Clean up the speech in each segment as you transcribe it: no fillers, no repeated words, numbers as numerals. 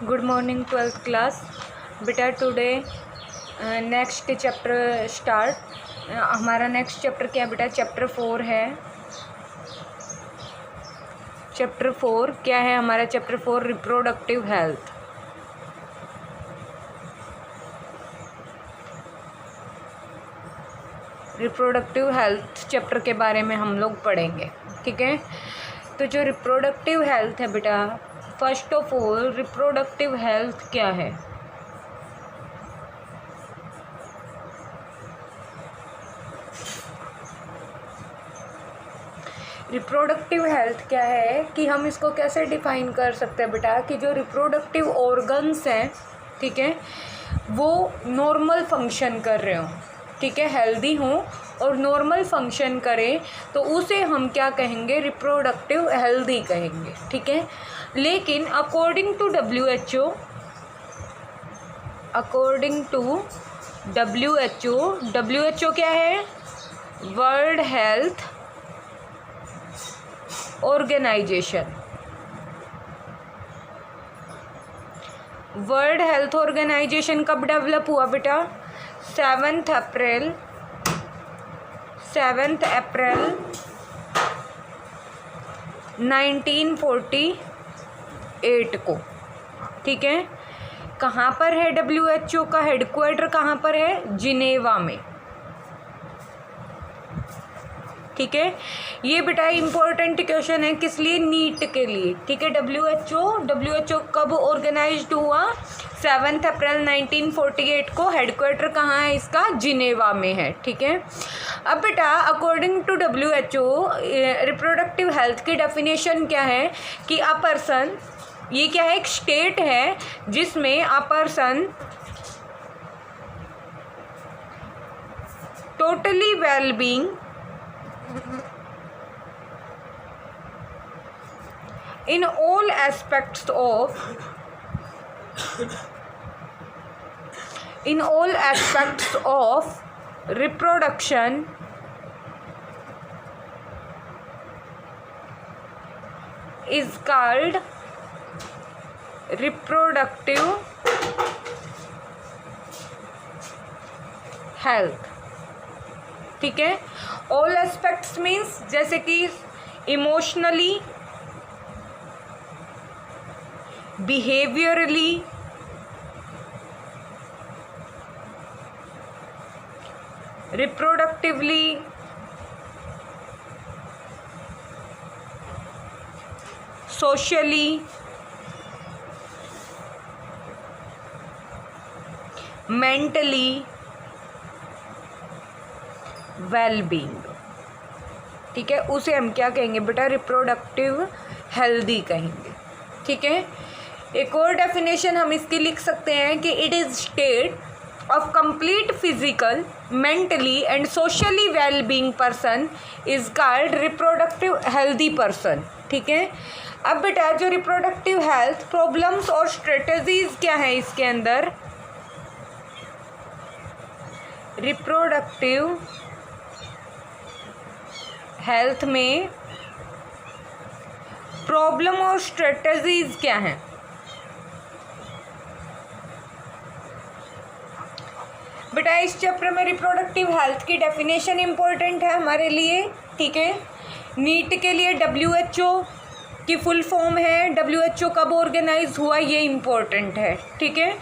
Good morning 12th class. बेटा today next chapter start. हमारा next chapter क्या है बेटा? चैप्टर 4 है। चैप्टर 4 क्या है हमारा? Chapter 4 reproductive health. Reproductive health chapter के बारे में हम लोग पढ़ेंगे, ठीक है। तो जो रिप्रोडक्टिव हेल्थ है बेटा, first of all reproductive health क्या है? रिप्रोडक्टिव हेल्थ क्या है कि हम इसको कैसे डिफाइन कर सकते हैं बेटा कि जो रिप्रोडक्टिव ऑर्गन्स हैं, ठीक है, वो नॉर्मल फंक्शन कर रहे हों, ठीक है, हेल्दी हों और नॉर्मल फंक्शन करें, तो उसे हम क्या कहेंगे? रिप्रोडक्टिव हेल्दी कहेंगे, ठीक है। लेकिन अकॉर्डिंग टू WHO क्या है? World health organization. World health organization कब डेवलप हुआ बेटा? 7 अप्रैल 1948 को, ठीक है। कहाँ पर है WHO का हेडक्वार्टर? कहाँ पर है? जिनेवा में, ठीक है। ये बेटा इम्पोर्टेंट क्वेश्चन है, किस लिए? नीट के लिए, ठीक है। WHO कब ऑर्गेनाइज्ड हुआ? 7 अप्रैल 1948 को। हेडक्वार्टर कहाँ है इसका? जिनेवा में है, ठीक है। अब बेटा according to WHO reproductive health की डेफिनेशन क्या है कि अ पर्सन, ये क्या है? एक स्टेट है जिसमें a person totally wellbeing in all aspects of reproduction is called reproductive health, ठीक है। ऑल एस्पेक्ट्स मीन्स जैसे कि emotionally, behaviourally, reproductively, socially, mentally, wellbeing, ठीक है। उसे हम क्या कहेंगे बेटा? रिप्रोडक्टिव हेल्दी कहेंगे, ठीक है। एक और डेफिनेशन हम इसकी लिख सकते हैं कि it is state of complete physical, mentally and socially wellbeing person is called reproductive healthy person, ठीक है। अब बेटा जो रिप्रोडक्टिव हेल्थ प्रॉब्लम्स और स्ट्रेटजीज क्या है इसके अंदर? रिप्रोडक्टिव हेल्थ में प्रॉब्लम और स्ट्रेटजीज क्या हैं? बेटा इस चैप्टर में रिप्रोडक्टिव हेल्थ की डेफिनेशन इम्पोर्टेंट है हमारे लिए, ठीक है। नीट के लिए WHO की फुल फॉर्म है, WHO कब ऑर्गेनाइज हुआ, ये इम्पोर्टेंट है, ठीक है।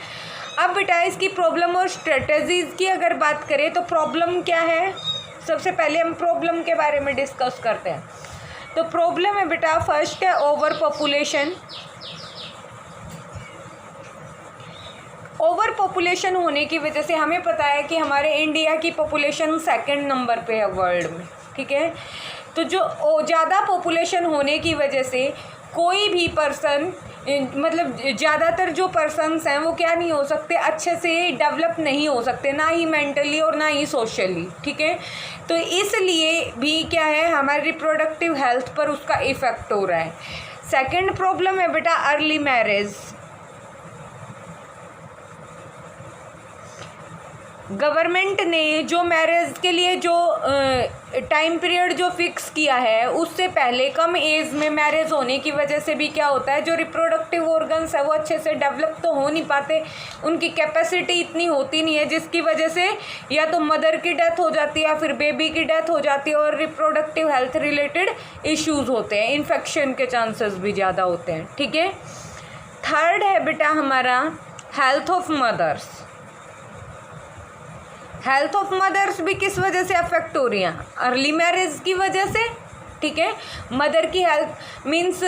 अब बेटा इसकी प्रॉब्लम और स्ट्रेटजीज की अगर बात करें तो प्रॉब्लम क्या है? सबसे पहले हम प्रॉब्लम के बारे में डिस्कस करते हैं। तो प्रॉब्लम है बेटा, फर्स्ट है ओवर पॉपुलेशन। ओवर पॉपुलेशन होने की वजह से हमें पता है कि हमारे इंडिया की पॉपुलेशन 2nd नंबर पे है वर्ल्ड में, ठीक है। तो जो ज़्यादा पॉपुलेशन होने की वजह से कोई भी पर्सन, मतलब ज़्यादातर जो पर्सन्स हैं वो क्या नहीं हो सकते? अच्छे से डेवलप नहीं हो सकते, ना ही मेंटली और ना ही सोशली, ठीक है। तो इसलिए भी क्या है, हमारी रिप्रोडक्टिव हेल्थ पर उसका इफ़ेक्ट हो रहा है। सेकंड प्रॉब्लम है बेटा अर्ली मैरिज। गवर्नमेंट ने जो मैरिज के लिए जो टाइम पीरियड जो फिक्स किया है, उससे पहले कम एज में मैरिज होने की वजह से भी क्या होता है, जो रिप्रोडक्टिव ऑर्गन्स है वो अच्छे से डेवलप तो हो नहीं पाते, उनकी कैपेसिटी इतनी होती नहीं है, जिसकी वजह से या तो मदर की डेथ हो जाती है या फिर बेबी की डेथ हो जाती है और रिप्रोडक्टिव हेल्थ रिलेटेड इश्यूज होते हैं, इन्फेक्शन के चांसेस भी ज़्यादा होते हैं। ठीक है, थर्ड है बेटा हमारा health of mothers. Health of mothers भी किस वजह से अफेक्ट हो रही हैं, अर्ली मैरिज की वजह से। ठीक है, मदर की हेल्थ मीन्स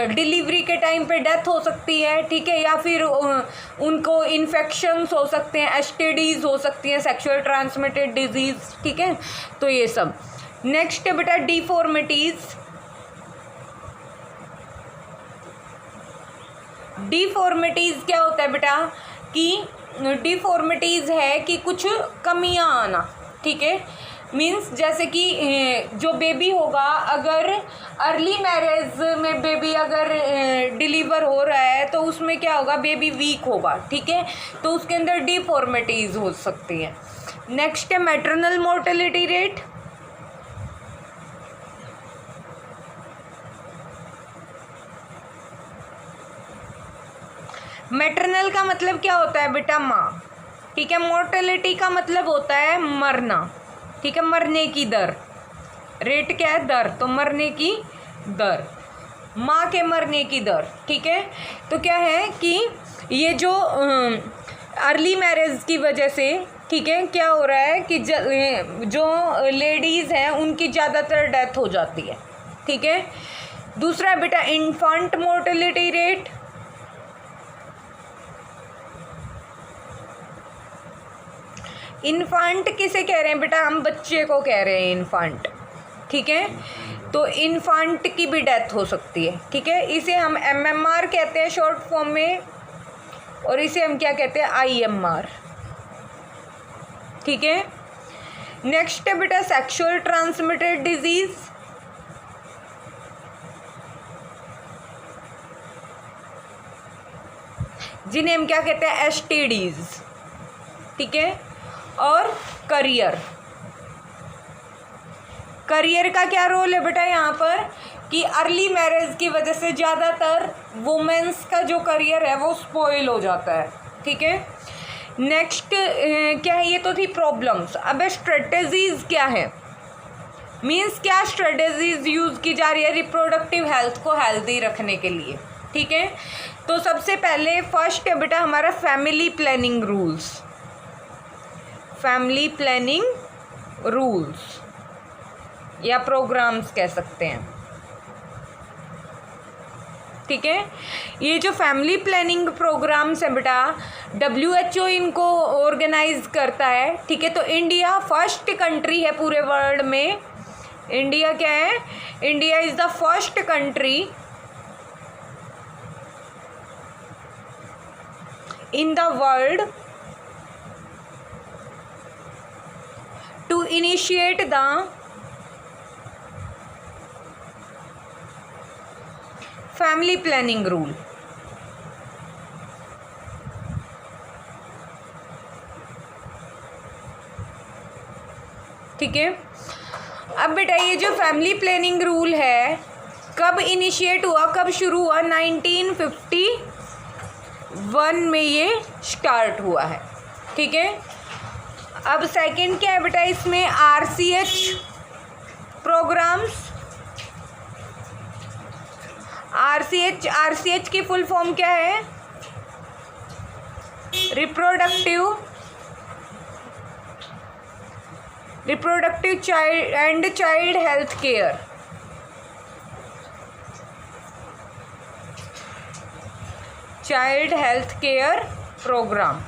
डिलीवरी के टाइम पे डेथ हो सकती है, ठीक है, या फिर उनको इन्फेक्शंस हो सकते हैं, एसटीडीज हो सकती हैं, सेक्सुअल ट्रांसमिटेड डिजीज। ठीक है, तो ये सब। नेक्स्ट है बेटा डिफॉर्मिटीज। डिफॉर्मिटीज क्या होता है बेटा कि डिफॉर्मिटीज़ है कि कुछ कमियां आना। ठीक है, मीन्स जैसे कि जो बेबी होगा, अगर अर्ली मैरिज में बेबी अगर डिलीवर हो रहा है तो उसमें क्या होगा, बेबी वीक होगा। ठीक है, तो उसके अंदर डिफॉर्मिटीज़ हो सकती हैं। नेक्स्ट है मैटरनल मोर्टेलिटी रेट। मैटरनल का मतलब क्या होता है बेटा, माँ। ठीक है, मोर्टेलिटी का मतलब होता है मरना। ठीक है, मरने की दर। रेट क्या है, दर, तो मरने की दर, माँ के मरने की दर। ठीक है, तो क्या है कि ये जो अर्ली मैरिज की वजह से, ठीक है, क्या हो रहा है कि जो लेडीज़ हैं उनकी ज़्यादातर डेथ हो जाती है। ठीक है, दूसरा बेटा इन्फेंट मोर्टेलिटी रेट। इन्फेंट किसे कह रहे हैं बेटा, हम बच्चे को कह रहे हैं इन्फेंट। ठीक है, तो इन्फेंट की भी डेथ हो सकती है। ठीक है, इसे हम एमएमआर कहते हैं शॉर्ट फॉर्म में, और इसे हम क्या कहते हैं, आईएमआर। ठीक है, नेक्स्ट है बेटा सेक्सुअल ट्रांसमिटेड डिजीज। जिन्हें हम क्या कहते हैं, एसटीडीज। ठीक है, और करियर। करियर का क्या रोल है बेटा यहाँ पर कि अर्ली मैरिज की वजह से ज़्यादातर वुमेन्स का जो करियर है वो स्पॉइल हो जाता है। ठीक है, नेक्स्ट क्या है, ये तो थी प्रॉब्लम्स। अब स्ट्रेटजीज क्या है, मीन्स क्या स्ट्रेटजीज यूज़ की जा रही है रिप्रोडक्टिव हेल्थ को हेल्दी रखने के लिए। ठीक है, तो सबसे पहले फर्स्ट है बेटा हमारा family planning rules. Family planning rules या प्रोग्राम्स कह सकते हैं। ठीक है, ये जो फैमिली प्लानिंग प्रोग्राम्स हैं बेटा, WHO इनको ऑर्गेनाइज करता है। ठीक है, तो इंडिया फर्स्ट कंट्री है पूरे वर्ल्ड में। इंडिया क्या है, India is the first country in the world to initiate the family planning rule। ठीक है, अब बेटा ये जो फैमिली प्लानिंग रूल है कब इनिशिएट हुआ, कब शुरू हुआ, 1951 में ये स्टार्ट हुआ है। ठीक है, अब सेकंड क्या है बेटा इसमें, RCH प्रोग्राम्स। RCH की फुल फॉर्म क्या है, reproductive child health care. Child health care program.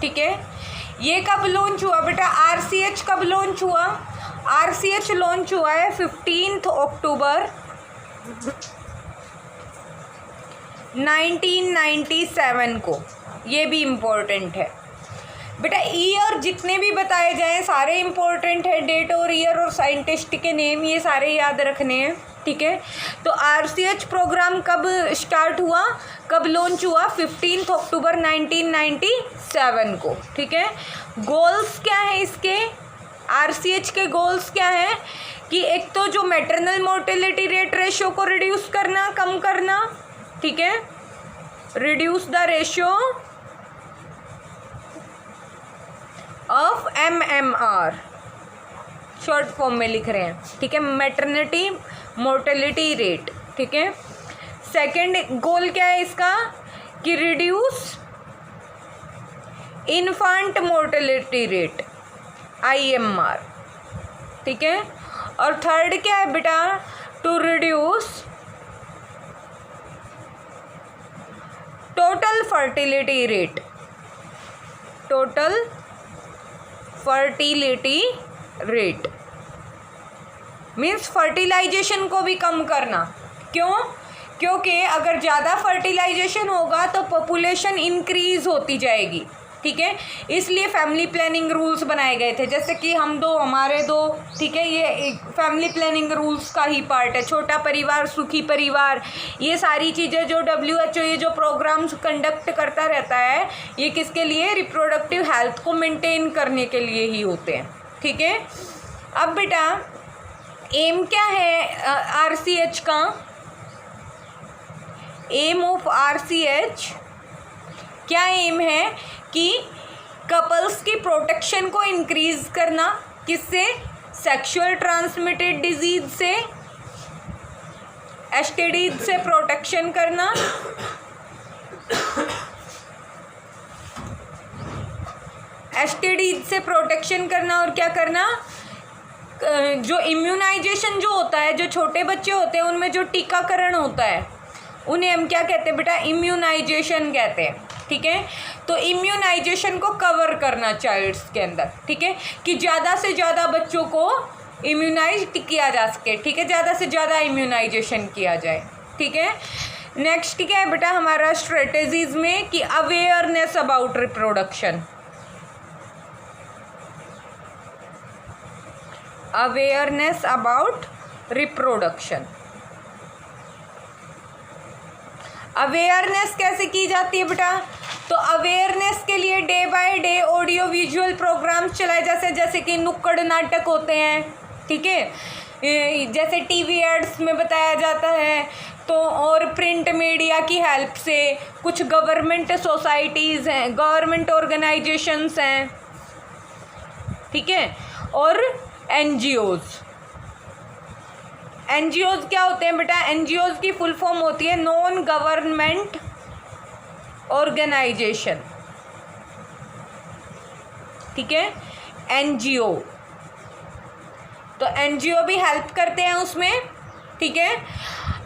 ठीक है, ये कब लॉन्च हुआ बेटा, RCH कब लॉन्च हुआ, RCH लॉन्च हुआ है 15 अक्टूबर 1997 को। ये भी इम्पोर्टेंट है बेटा, ईयर जितने भी बताए जाएं सारे इम्पोर्टेंट है, डेट और ईयर और साइंटिस्ट के नेम ये सारे याद रखने हैं। ठीक है। तो RCH प्रोग्राम कब स्टार्ट हुआ, कब लॉन्च हुआ, 15 अक्टूबर 1997 को, ठीक है। गोल्स क्या है इसके, RCH के गोल्स क्या है कि एक तो जो मैटरनल मोर्टेलिटी रेट रेशियो को रिड्यूस करना, कम करना, ठीक है, reduce the ratio of MMR, short form में लिख रहे हैं, ठीक है, मैटरनिटी मोर्टेलिटी रेट, ठीक है। सेकंड गोल क्या है इसका कि reduce infant mortality rate IMR, ठीक है। और थर्ड क्या है बेटा, to reduce total fertility rate, total fertility rate means fertilization को भी कम करना। क्यों, क्योंकि अगर ज़्यादा फर्टिलाइजेशन होगा तो पॉपुलेशन इंक्रीज होती जाएगी, ठीक है। इसलिए फैमिली प्लानिंग रूल्स बनाए गए थे, जैसे कि हम दो हमारे दो, ठीक है, ये एक फैमिली प्लानिंग रूल्स का ही पार्ट है। छोटा परिवार सुखी परिवार, ये सारी चीज़ें जो WHO ये जो प्रोग्राम्स कंडक्ट करता रहता है, ये किसके लिए, रिप्रोडक्टिव हेल्थ को मेंटेन करने के लिए ही होते हैं, ठीक है। अब बेटा एम क्या है RCH का, एम ऑफ RCH क्या एम है कि कपल्स की प्रोटेक्शन को इंक्रीज करना, किससे, सेक्सुअल ट्रांसमिटेड डिजीज से, STDs से प्रोटेक्शन करना, STDs से प्रोटेक्शन करना, और क्या करना, जो इम्यूनाइजेशन जो होता है, जो छोटे बच्चे होते हैं उनमें जो टीकाकरण होता है उन्हें हम क्या कहते हैं बेटा, इम्यूनाइजेशन कहते हैं, ठीक है। तो इम्यूनाइजेशन को कवर करना चाइल्ड्स के अंदर, ठीक है, कि ज़्यादा से ज़्यादा बच्चों को इम्यूनाइज किया जा सके, ठीक है, ज़्यादा से ज़्यादा इम्यूनाइजेशन किया जाए, ठीक है। नेक्स्ट क्या है बेटा हमारा स्ट्रेटेजीज में कि awareness about reproduction, awareness about reproduction. Awareness कैसे की जाती है बेटा, तो अवेयरनेस के लिए day by day audio visual programs चलाए जैसे कि नुक्कड़ नाटक होते हैं, ठीक है, जैसे टीवी एड्स में बताया जाता है, तो और प्रिंट मीडिया की हेल्प से कुछ गवर्नमेंट सोसाइटीज़ हैं, गवर्नमेंट ऑर्गेनाइजेशंस हैं, ठीक है, और NGOs क्या होते हैं बेटा, NGOs की फुल फॉर्म होती है नॉन गवर्नमेंट ऑर्गेनाइजेशन, ठीक है, NGO। तो NGO भी हेल्प करते हैं उसमें, ठीक है।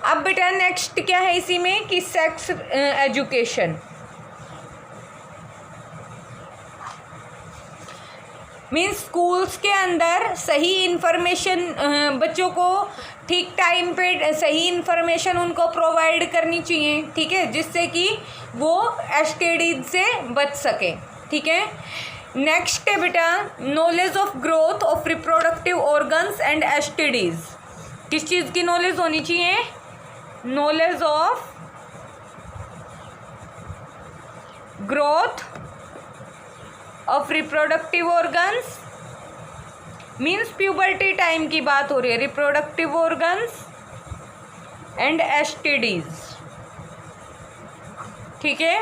अब बेटा नेक्स्ट क्या है इसी में कि सेक्स एजुकेशन, मीन्स स्कूल्स के अंदर सही इन्फॉर्मेशन बच्चों को ठीक टाइम पे सही इन्फॉर्मेशन उनको प्रोवाइड करनी चाहिए, ठीक है, जिससे कि वो STD से बच सकें, ठीक है। नेक्स्ट है बेटा knowledge of growth of reproductive organs and STDs, किस चीज़ की नॉलेज होनी चाहिए, knowledge of growth of reproductive organs, means puberty time की बात हो रही है, रिप्रोडक्टिव ऑर्गन्स एंड STDs, ठीक है।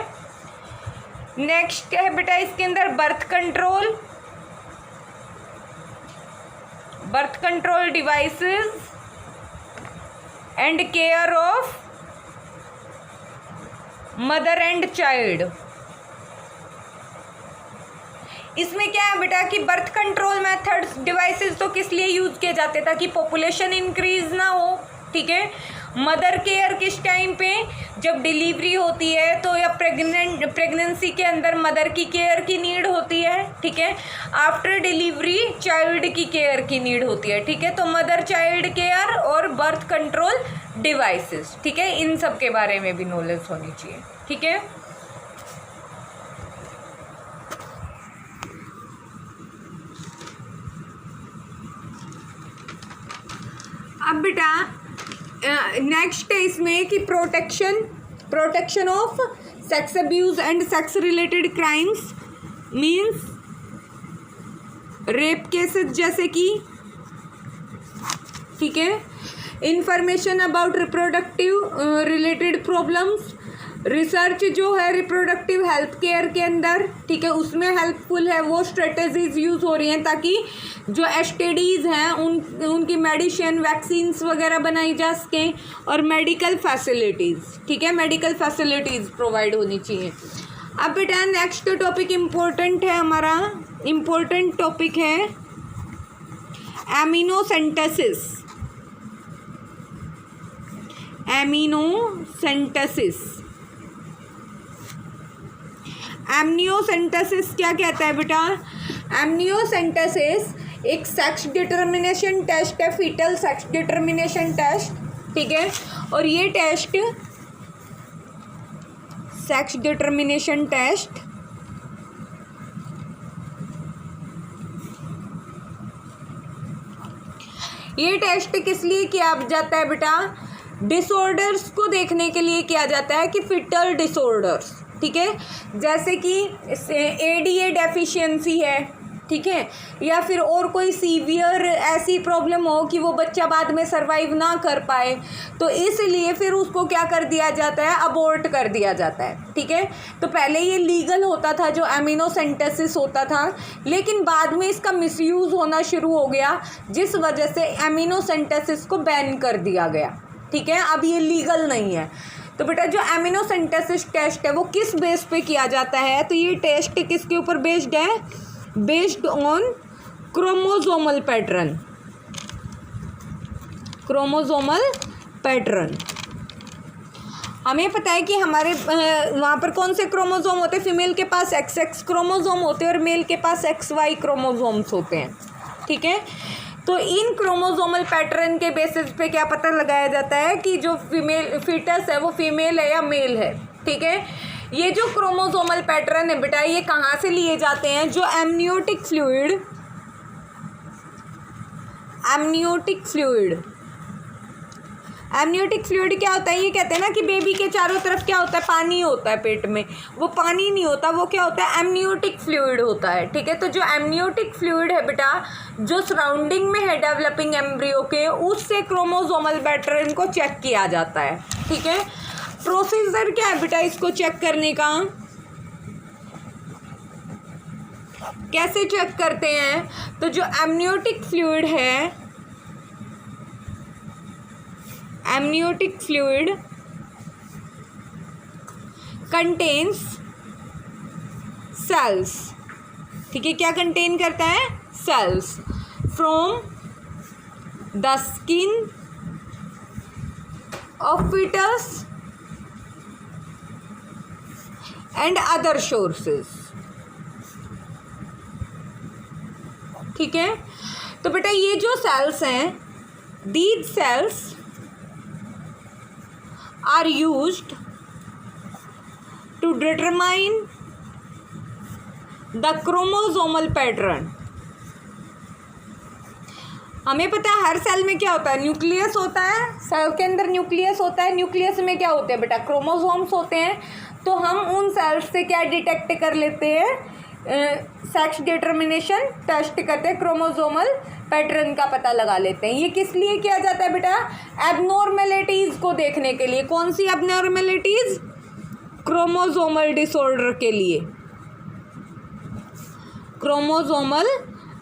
नेक्स्ट क्या है बेटा इसके अंदर birth control devices and care of mother and child. इसमें क्या है बेटा कि बर्थ कंट्रोल मेथड्स डिवाइसेस तो किस लिए यूज़ किए जाते ताकि पॉपुलेशन इंक्रीज ना हो, ठीक है। मदर केयर किस टाइम पे, जब डिलीवरी होती है तो या प्रेगनेंसी के अंदर मदर की केयर की नीड होती है, ठीक है। आफ्टर डिलीवरी चाइल्ड की केयर की नीड होती है, ठीक है। तो मदर चाइल्ड केयर और बर्थ कंट्रोल डिवाइसेस, ठीक है, इन सब के बारे में भी नॉलेज होनी चाहिए, ठीक है। अब बेटा नेक्स्ट है इसमें कि protection of sex abuse and sex related crimes means rape cases जैसे कि, ठीक है, information about reproductive related problems, research जो है रिप्रोडक्टिव हेल्थ केयर के अंदर, ठीक है, उसमें हेल्पफुल है, वो स्ट्रेटजीज यूज़ हो रही हैं ताकि जो एसटीडीज़ हैं उनकी मेडिसिन वैक्सीन्स वगैरह बनाई जा सकें, और मेडिकल फैसिलिटीज़, ठीक है, मेडिकल फैसिलिटीज़ प्रोवाइड होनी चाहिए। अब बेटा नेक्स्ट टॉपिक इम्पोर्टेंट है, हमारा इम्पोर्टेंट टॉपिक है एमिनोसेंटेसिस। एमनियोसेंटेसिस क्या कहता है बेटा? एमनियोसेंटेसिस एक सेक्स डिटर्मिनेशन टेस्ट है, फीटल सेक्स डिटर्मिनेशन टेस्ट, ठीक है, और ये टेस्ट सेक्स डिटर्मिनेशन टेस्ट ये टेस्ट किस लिए किया जाता है बेटा? डिसऑर्डर्स को देखने के लिए किया जाता है कि फीटल डिसऑर्डर्स, ठीक है, जैसे कि एडीए डेफिशिएंसी है, ठीक है, या फिर और कोई सीवियर ऐसी प्रॉब्लम हो कि वो बच्चा बाद में सरवाइव ना कर पाए, तो इसलिए फिर उसको क्या कर दिया जाता है? अबॉर्ट कर दिया जाता है, ठीक है। तो पहले ये लीगल होता था जो एमिनोसेंटेसिस होता था, लेकिन बाद में इसका मिसयूज़ होना शुरू हो गया, जिस वजह से एमिनोसेंटेसिस को बैन कर दिया गया, ठीक है, अब ये लीगल नहीं है। तो बेटा जो एमिनोसेंटेसिस टेस्ट है वो किस बेस पे किया जाता है? तो ये टेस्ट किसके ऊपर बेस्ड है? Based on chromosomal pattern. Chromosomal pattern हमें पता है कि हमारे वहाँ पर कौन से क्रोमोसोम होते हैं? फीमेल के पास XX क्रोमोसोम होते हैं और मेल के पास XY क्रोमोसोम्स होते हैं, ठीक है। तो इन क्रोमोसोमल पैटर्न के बेसिस पे क्या पता लगाया जाता है कि जो फीमेल फीटस है वो फीमेल है या मेल है, ठीक है। ये जो क्रोमोसोमल पैटर्न है बेटा ये कहाँ से लिए जाते हैं? जो एमनियोटिक फ्लूइड क्या होता है? ये कहते हैं ना कि बेबी के चारों तरफ क्या होता है? पानी होता है पेट में, वो पानी नहीं होता, वो क्या होता है? एमनियोटिक फ्लूइड होता है, ठीक है। तो जो एमनियोटिक फ्लूइड है बेटा जो सराउंडिंग में है डेवलपिंग एम्ब्रियो के, उससे क्रोमोसोमल पैटर्न को चेक किया जाता है, ठीक है। प्रोसीजर क्या है बेटा इसको चेक करने का? कैसे चेक करते हैं? तो जो एमनियोटिक फ्लूइड है, एमनियोटिक फ्लूइड कंटेन्स सेल्स, ठीक है, क्या कंटेन करता है? Cells from the skin of foetus and other sources, ठीक है। तो बेटा ये जो सेल्स हैं, these cells are used to determine the chromosomal pattern। हमें पता है हर सेल में क्या होता है? न्यूक्लियस होता है, सेल के अंदर न्यूक्लियस होता है। न्यूक्लियस में क्या होते हैं बेटा? क्रोमोसोम्स होते हैं। तो हम उन सेल्स से क्या डिटेक्ट कर लेते हैं? सेक्स डिटर्मिनेशन टेस्ट करते हैं, क्रोमोसोमल पैटर्न का पता लगा लेते हैं। ये किस लिए किया जाता है बेटा? एबनॉर्मेलिटीज़ को देखने के लिए। कौन सी एबनॉर्मेलिटीज़? क्रोमोसोमल डिसऑर्डर के लिए। क्रोमोसोमल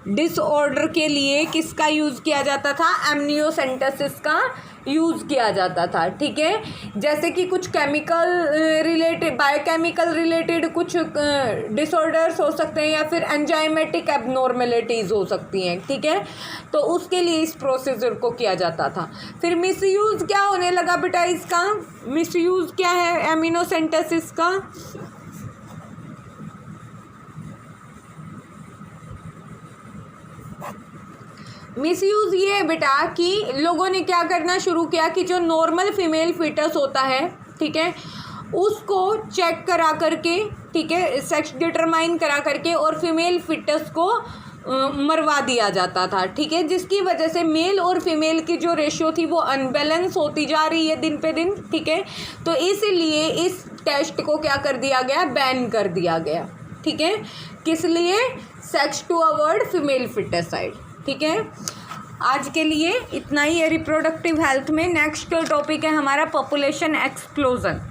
डिसऑर्डर के लिए किसका यूज़ किया जाता था? एमनियोसेंटेसिस का यूज़ किया जाता था, ठीक है। जैसे कि कुछ केमिकल रिलेटेड, बायोकेमिकल रिलेटेड कुछ डिसऑर्डर्स हो सकते हैं, या फिर एंजाइमेटिक एबनॉर्मेलिटीज़ हो सकती हैं, ठीक है। तो उसके लिए इस प्रोसीजर को किया जाता था। फिर मिसयूज़ क्या होने लगा बेटा इसका? मिसयूज़ क्या है एमिनोसेंटेसिस का? मिसयूज़ ये है बेटा कि लोगों ने क्या करना शुरू किया कि जो नॉर्मल फीमेल फीटस होता है, ठीक है, उसको चेक करा करके, ठीक है, सेक्स डिटरमाइन करा करके, और फीमेल फीटस को मरवा दिया जाता था, ठीक है, जिसकी वजह से मेल और फीमेल की जो रेशियो थी वो अनबैलेंस होती जा रही है दिन पे दिन, ठीक है। तो इसलिए इस टेस्ट को क्या कर दिया गया, बैन कर दिया गया, ठीक है। किस लिए, sex to avoid female foeticide, ठीक है। आज के लिए इतना ही है रिप्रोडक्टिव हेल्थ में। नेक्स्ट टॉपिक है हमारा पॉपुलेशन एक्सप्लोजन।